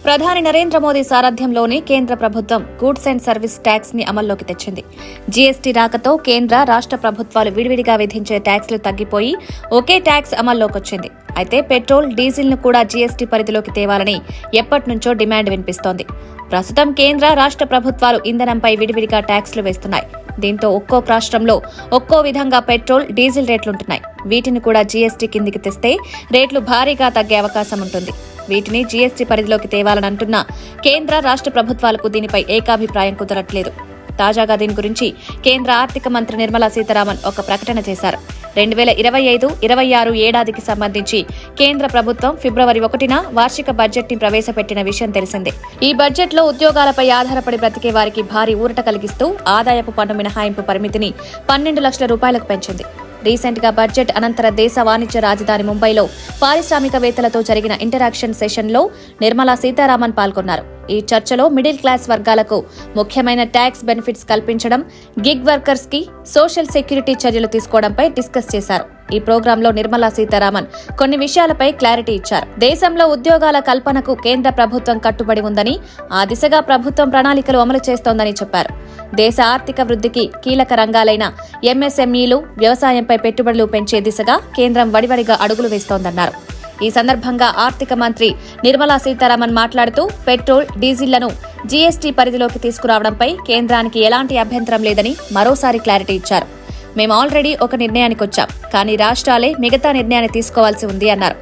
ప్రధాని నరేంద్ర మోదీ సారథ్యంలోని కేంద్ర ప్రభుత్వం గూడ్స్ అండ్ సర్వీస్ ట్యాక్స్ ని అమల్లోకి తెచ్చింది. జీఎస్టీ రాకతో కేంద్ర రాష్ట్ర ప్రభుత్వాలు విడివిడిగా విధించే ట్యాక్స్లు తగ్గిపోయి ఒకే ట్యాక్స్ అమల్లోకొచ్చింది. అయితే పెట్రోల్, డీజిల్ ను కూడా జీఎస్టీ పరిధిలోకి తేవాలని ఎప్పటినుంచో డిమాండ్ వినిపిస్తోంది. ప్రస్తుతం కేంద్ర రాష్ట్ర ప్రభుత్వాలు ఇంధనంపై విడివిడిగా ట్యాక్స్లు వేస్తున్నాయి. దీంతో ఒక్కో రాష్ట్రంలో ఒక్కో విధంగా పెట్రోల్, డీజిల్ రేట్లుంటున్నాయి. వీటిని కూడా జీఎస్టీ కిందికి తెస్తే రేట్లు భారీగా తగ్గే అవకాశం ఉంటుంది. వీటిని జీఎస్టీ పరిధిలోకి తేవాలని అంటున్న కేంద్ర రాష్ట్ర ప్రభుత్వాలకు దీనిపై ఏకాభిప్రాయం కుదరట్లేదు. తాజాగా దీని గురించి కేంద్ర ఆర్థిక మంత్రి నిర్మలా సీతారామన్ ఒక ప్రకటన చేశారు. 2025-26 ఏడాదికి సంబంధించి కేంద్ర ప్రభుత్వం ఫిబ్రవరి 1న వార్షిక బడ్జెట్ ని ప్రవేశపెట్టిన విషయం తెలిసిందే. ఈ బడ్జెట్ లో ఉద్యోగాలపై ఆధారపడి బ్రతికే వారికి భారీ ఊరట కలిగిస్తూ ఆదాయపు పన్ను మినహాయింపు పరిమితిని 12 లక్షల రూపాయలకు పెంచింది. రీసెంట్ గా బడ్జెట్ అనంతర దేశ వాణిజ్య రాజధాని ముంబైలో పారిశ్రామికవేత్తలతో జరిగిన ఇంటరాక్షన్ సెషన్ లో నిర్మలా సీతారామన్ పాల్గొన్నారు. ఈ చర్చలో మిడిల్ క్లాస్ వర్గాలకు ముఖ్యమైన ట్యాక్స్ బెనిఫిట్స్ కల్పించడం, గిగ్ వర్కర్స్ కి సోషల్ సెక్యూరిటీ చర్యలు తీసుకోవడంపై డిస్కస్ చేశారు. ఈ ప్రోగ్రాంలో నిర్మలా సీతారామన్ కొన్ని విషయాలపై క్లారిటీ ఇచ్చారు. దేశంలో ఉద్యోగాల కల్పనకు కేంద్ర ప్రభుత్వం కట్టుబడి ఉందని, ఆ దిశగా ప్రభుత్వం ప్రణాళికలు అమలు చేస్తోందని చెప్పారు. దేశ ఆర్థిక వృద్ధికి కీలక రంగాలైన ఎంఎస్ఎంఈలు, వ్యవసాయంపై పెట్టుబడులు పెంచే దిశగా కేంద్రం వడివడిగా అడుగులు వేస్తోందన్నారు. ఈ సందర్భంగా ఆర్థిక మంత్రి నిర్మలా సీతారామన్ మాట్లాడుతూ పెట్రోల్, డీజిల్లను జీఎస్టీ పరిధిలోకి తీసుకురావడంపై కేంద్రానికి ఎలాంటి అభ్యంతరం లేదని మరోసారి క్లారిటీ ఇచ్చారు. మేము ఆల్రెడీ ఒక నిర్ణయానికి వచ్చాం, కానీ రాష్ట్రాలే మిగతా నిర్ణయాన్ని తీసుకోవాల్సి ఉంది అన్నారు.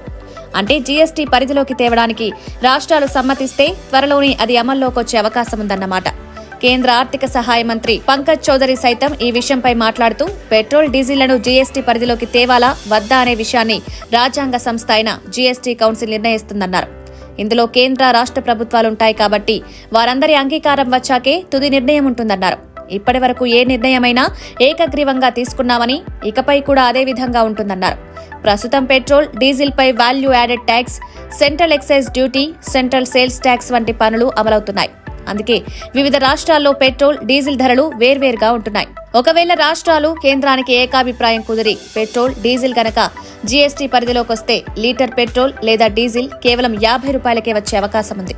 అంటే జీఎస్టీ పరిధిలోకి తేవడానికి రాష్ట్రాలు సమ్మతిస్తే త్వరలోనే అది అమల్లోకి వచ్చే అవకాశం ఉందన్నమాట. కేంద్ర ఆర్థిక సహాయ మంత్రి పంకజ్ చౌదరి సైతం ఈ విషయంపై మాట్లాడుతూ పెట్రోల్, డీజిల్లను జీఎస్టీ పరిధిలోకి తేవాలా వద్దా అనే విషయాన్ని రాజ్యాంగ సంస్థ అయిన జీఎస్టీ కౌన్సిల్ నిర్ణయిస్తుందన్నారు. ఇందులో కేంద్ర రాష్ట్ర ప్రభుత్వాలుంటాయి కాబట్టి వారందరి అంగీకారం వచ్చాకే తుది నిర్ణయం ఉంటుందన్నారు. ఇప్పటి వరకు ఏ నిర్ణయమైనా ఏకగ్రీవంగా తీసుకున్నామని, ఇకపై కూడా అదే విధంగా ఉంటుందన్నారు. ప్రస్తుతం పెట్రోల్, డీజిల్ పై value added tax, central excise duty, central sales tax వంటి పనులు అమలవుతున్నాయి. అందుకే వివిధ రాష్ట్రాల్లో పెట్రోల్, డీజిల్ ధరలు వేర్వేరుగా ఉంటున్నాయి. ఒకవేళ రాష్ట్రాలు కేంద్రానికి ఏకాభిప్రాయం కుదిరి పెట్రోల్, డీజిల్ గనక జీఎస్టీ పరిధిలోకి వస్తే లీటర్ పెట్రోల్ లేదా డీజిల్ కేవలం 50 రూపాయలకే వచ్చే అవకాశం ఉంది.